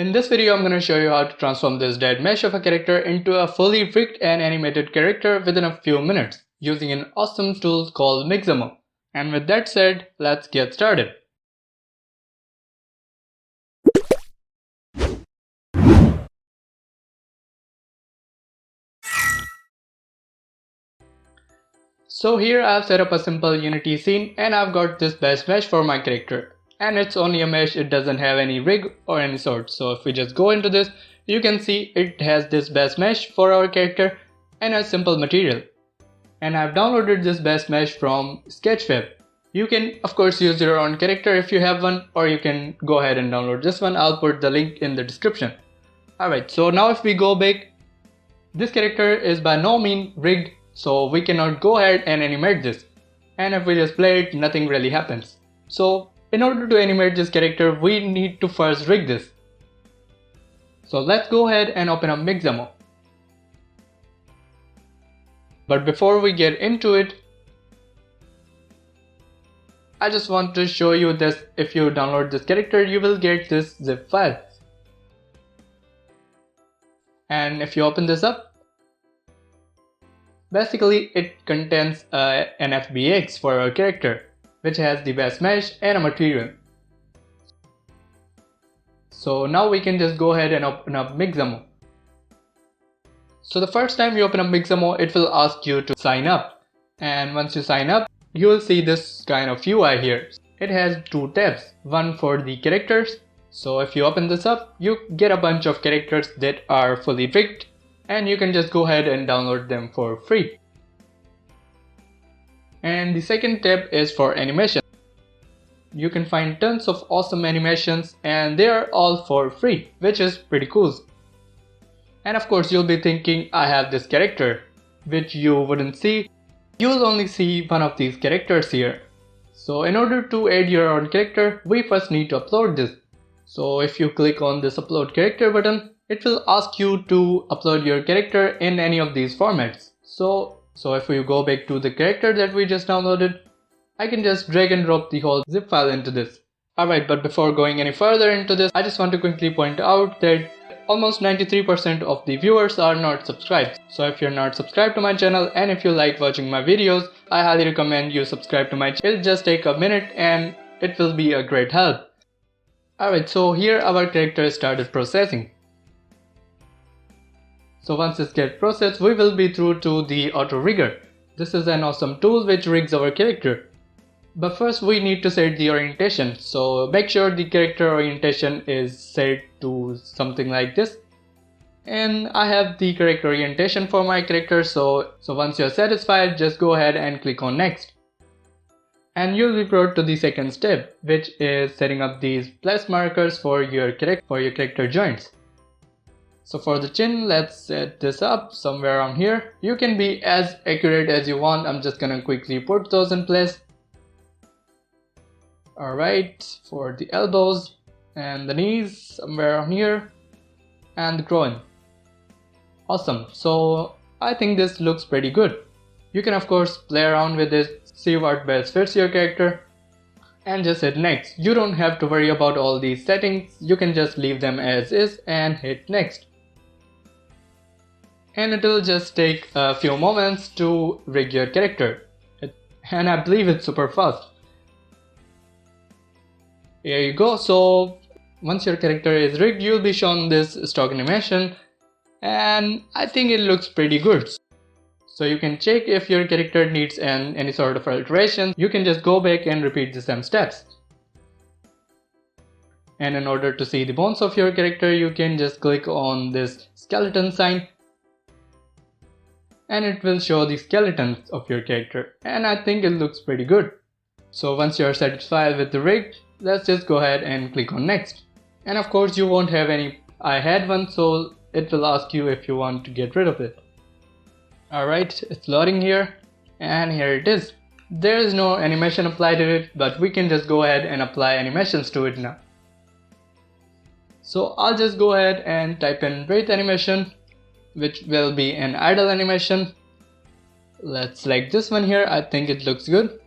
In this video, I'm going to show you how to transform this dead mesh of a character into a fully rigged and animated character within a few minutes using an awesome tool called Mixamo. And with that said, let's get started. So here I've set up a simple Unity scene and I've got this base mesh for my character. And it's only a mesh, it doesn't have any rig or any sort. So if we just go into this, you can see it has this base mesh for our character and a simple material. And I've downloaded this base mesh from Sketchweb. You can of course use your own character if you have one, or you can go ahead and download this one. I'll put the link in the description. Alright, so now if we go back, this character is by no means rigged, so we cannot go ahead and animate this. And if we just play it, nothing really happens. So in order to animate this character, we need to first rig this. So let's go ahead and open up Mixamo. But before we get into it, I just want to show you this. If you download this character, you will get this zip file. And if you open this up, basically it contains an FBX for our character, which has the base mesh and a material. So now we can just go ahead and open up Mixamo. So the first time you open up Mixamo, it will ask you to sign up. And once you sign up, you will see this kind of UI here. It has two tabs, one for the characters. So if you open this up, you get a bunch of characters that are fully rigged, and you can just go ahead and download them for free. And the second tab is for animation. You can find tons of awesome animations and they are all for free, which is pretty cool. And of course you'll be thinking, I have this character, which you wouldn't see. You'll only see one of these characters here. So in order to add your own character, we first need to upload this. So if you click on this upload character button, it will ask you to upload your character in any of these formats. So if we go back to the character that we just downloaded, I can just drag and drop the whole zip file into this. Alright, but before going any further into this, I just want to quickly point out that almost 93% of the viewers are not subscribed. So if you're not subscribed to my channel and if you like watching my videos, I highly recommend you subscribe to my channel. It'll just take a minute and it will be a great help. Alright, so here our character started processing. So once this gets processed, we will be through to the auto rigger. This is an awesome tool which rigs our character. But first we need to set the orientation, so make sure the character orientation is set to something like this. And I have the correct orientation for my character, so once you're satisfied, just go ahead and click on next. And you'll be brought to the second step, which is setting up these plus markers for your character joints. So for the chin, let's set this up somewhere around here. You can be as accurate as you want. I'm just gonna quickly put those in place. Alright, for the elbows and the knees, somewhere around here, and the groin. Awesome, so I think this looks pretty good. You can of course play around with this, see what best fits your character, and just hit next. You don't have to worry about all these settings, you can just leave them as is and hit next. And it will just take a few moments to rig your character. And I believe it's super fast. Here you go. So once your character is rigged, you'll be shown this stock animation, and I think it looks pretty good. So you can check if your character needs any sort of alteration. You can just go back and repeat the same steps. And in order to see the bones of your character, you can just click on this skeleton sign, and it will show the skeletons of your character, and I think it looks pretty good. So once you are satisfied with the rig, let's just go ahead and click on next. And of course you won't have any, I had one, so it will ask you if you want to get rid of it. Alright, it's loading here, and here it is. There is no animation applied to it, but we can just go ahead and apply animations to it now. So I'll just go ahead and type in breath animation, which will be an idle animation. Let's select this one here. I think it looks good.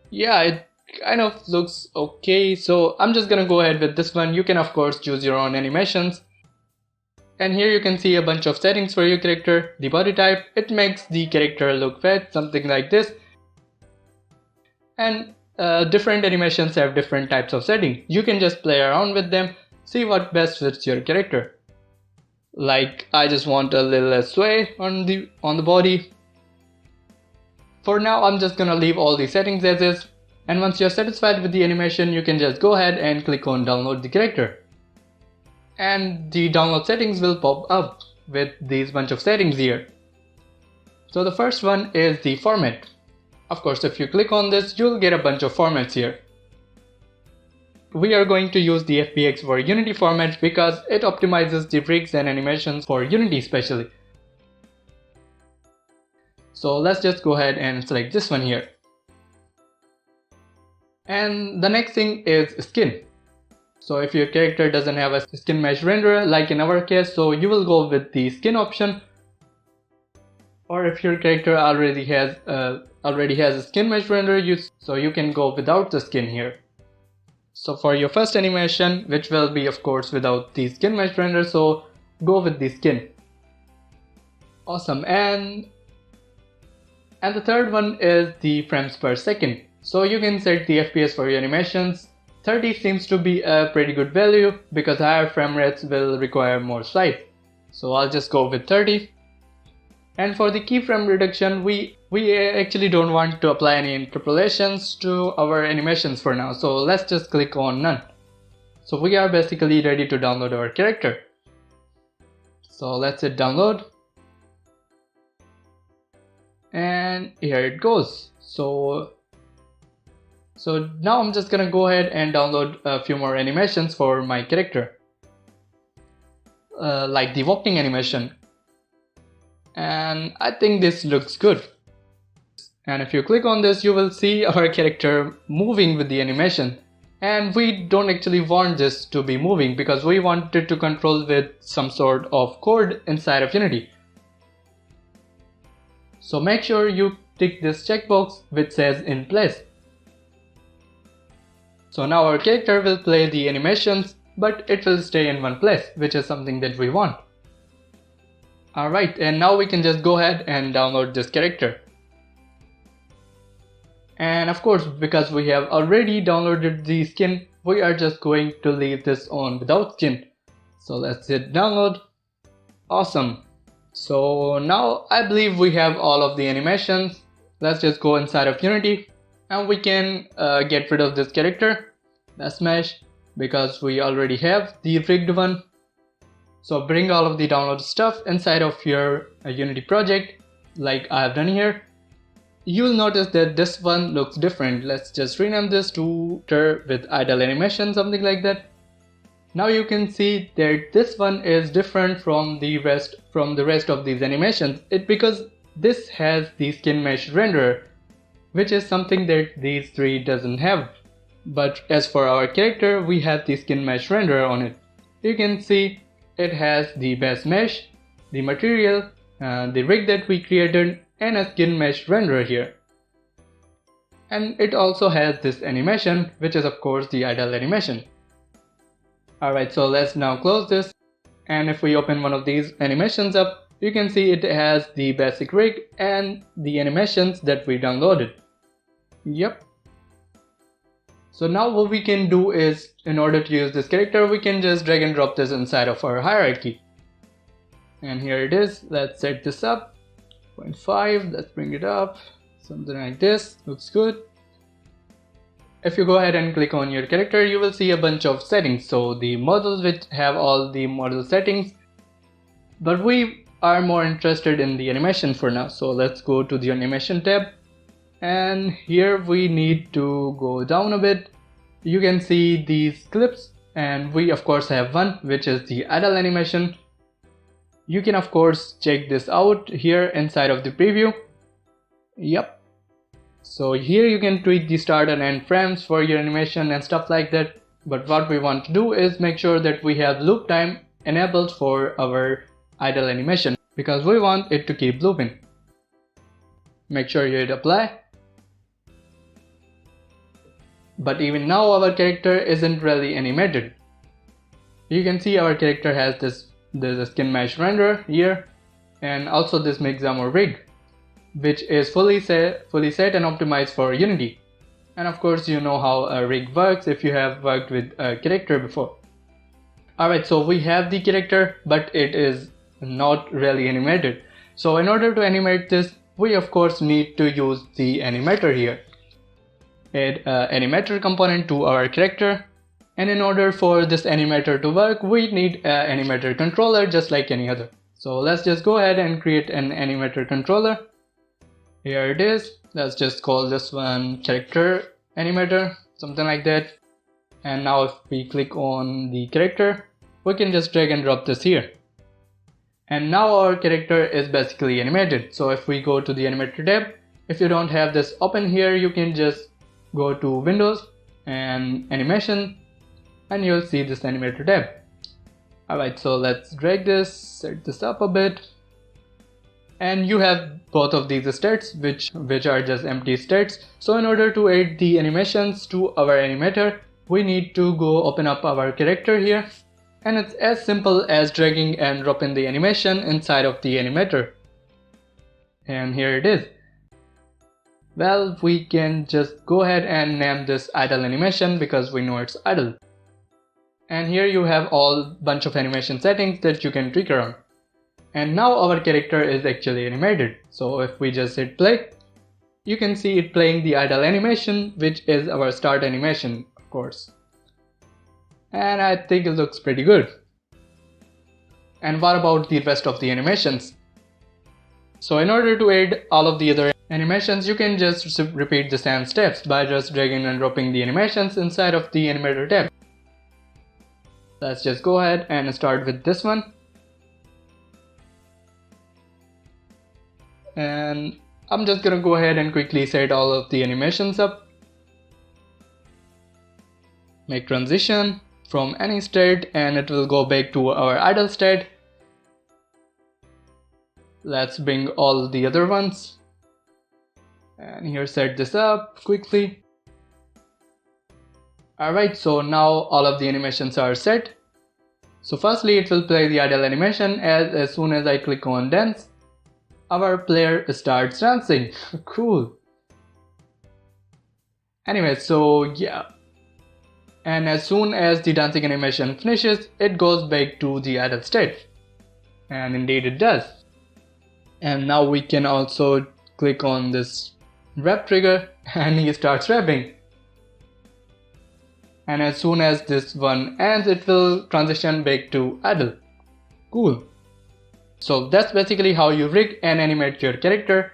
Yeah, kind of looks okay, so I'm just gonna go ahead with this one. You can of course choose your own animations. And here you can see a bunch of settings for your character. The body type, it makes the character look fat, something like this. And different animations have different types of settings. You can just play around with them, see what best fits your character. Like I just want a little less sway on the body. For now I'm just gonna leave all the settings as is, and once you're satisfied with the animation you can just go ahead and click on download the character. And the download settings will pop up with these bunch of settings here. So the first one is the format. Of course, if you click on this, you'll get a bunch of formats here. We are going to use the FBX for Unity format because it optimizes the rigs and animations for Unity especially. So let's just go ahead and select this one here. And the next thing is skin. So if your character doesn't have a skin mesh renderer like in our case, so you will go with the skin option. Or if your character already has a skin mesh renderer, so you can go without the skin here. So for your first animation, which will be of course without the skin mesh renderer, so go with the skin. Awesome. And the third one is the frames per second. So you can set the FPS for your animations. 30 seems to be a pretty good value because higher frame rates will require more swipe. So I'll just go with 30. And for the keyframe reduction, we actually don't want to apply any interpolations to our animations for now. So let's just click on none. So we are basically ready to download our character. So let's hit download. And here it goes. So now I'm just gonna go ahead and download a few more animations for my character. Like the walking animation. And I think this looks good. And if you click on this, you will see our character moving with the animation. And we don't actually want this to be moving because we want it to control with some sort of code inside of Unity. So make sure you tick this checkbox which says in place. So now our character will play the animations, but it will stay in one place, which is something that we want. Alright, and now we can just go ahead and download this character. And of course, because we have already downloaded the skin, we are just going to leave this on without skin. So let's hit download. Awesome. So now I believe we have all of the animations. Let's just go inside of Unity and we can get rid of this character. Let's mesh because we already have the rigged one. So bring all of the download stuff inside of your Unity project like I have done here. You'll notice that this one looks different. Let's just rename this to with idle animation, something like that. Now you can see that this one is different from the rest of these animations. Because this has the skin mesh renderer, which is something that these three doesn't have. But as for our character, we have the skin mesh renderer on it. You can see it has the base mesh, the material, the rig that we created, and a skin mesh renderer here. And it also has this animation, which is of course the idle animation. Alright, so let's now close this, and if we open one of these animations up, you can see it has the basic rig and the animations that we downloaded. Yep. So now what we can do is, in order to use this character, we can just drag and drop this inside of our hierarchy. And here it is. Let's set this up. 0.5, let's bring it up. Something like this. Looks good. If you go ahead and click on your character, you will see a bunch of settings. So the models which have all the model settings. But we are more interested in the animation for now. So let's go to the animation tab. And here we need to go down a bit. You can see these clips, and we of course have one which is the idle animation. You can of course check this out here inside of the preview. Yep. So here you can tweak the start and end frames for your animation and stuff like that. But what we want to do is make sure that we have loop time enabled for our idle animation because we want it to keep looping. Make sure you hit apply. But even now our character isn't really animated. You can see our character has there's a skin mesh render here, and also this Mixamo rig, which is fully set and optimized for Unity. And of course you know how a rig works if you have worked with a character before. Alright, so we have the character, but it is not really animated. So in order to animate this, we of course need to use the animator here. Add animator component to our character, and in order for this animator to work, we need an animator controller just like any other. So let's just go ahead and create an animator controller. Here it is. Let's just call this one character animator, something like that. And now if we click on the character, we can just drag and drop this here. And now our character is basically animated. So if we go to the animator tab, if you don't have this open here, you can just go to Windows and Animation, and you'll see this animator tab. Alright, so let's drag this, set this up a bit. And you have both of these states which are just empty states. So in order to add the animations to our animator, we need to go open up our character here, and it's as simple as dragging and dropping the animation inside of the animator. And here it is. Well, we can just go ahead and name this idle animation because we know it's idle. And here you have all bunch of animation settings that you can tweak around. And now our character is actually animated. So if we just hit play, you can see it playing the idle animation, which is our start animation, of course. And I think it looks pretty good. And what about the rest of the animations? So in order to add all of the other animations, you can just repeat the same steps by just dragging and dropping the animations inside of the animator tab. Let's just go ahead and start with this one. And I'm just gonna go ahead and quickly set all of the animations up. Make transition from any state and it will go back to our idle state. Let's bring all the other ones. And here set this up quickly. Alright, so now all of the animations are set. So firstly it will play the idle animation as soon as I click on dance. Our player starts dancing. Cool. Anyway, so yeah. And as soon as the dancing animation finishes, it goes back to the idle state. And indeed it does. And now we can also click on this rap trigger and he starts rapping. And as soon as this one ends, it will transition back to idle. Cool. So that's basically how you rig and animate your character.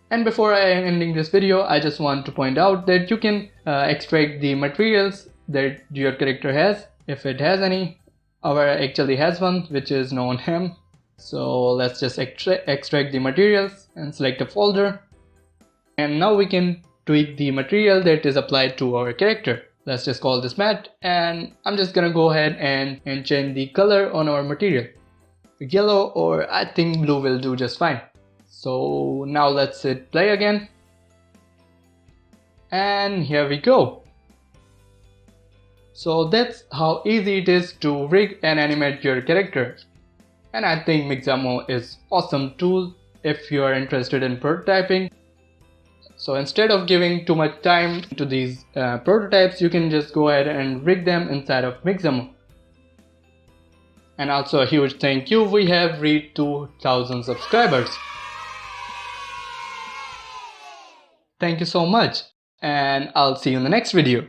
And before I am ending this video, I just want to point out that you can extract the materials that your character has, if it has any. Our actually has one, which is known hem. So let's just extract the materials and select a folder. And now we can tweak the material that is applied to our character. Let's just call this matte, and I'm just gonna go ahead and change the color on our material. Yellow, or I think blue will do just fine. So now let's hit play again. And here we go. So that's how easy it is to rig and animate your character. And I think Mixamo is awesome tool if you are interested in prototyping. So instead of giving too much time to these prototypes, you can just go ahead and rig them inside of Mixamo. And also a huge thank you, we have reached 2,000 subscribers. Thank you so much, and I'll see you in the next video.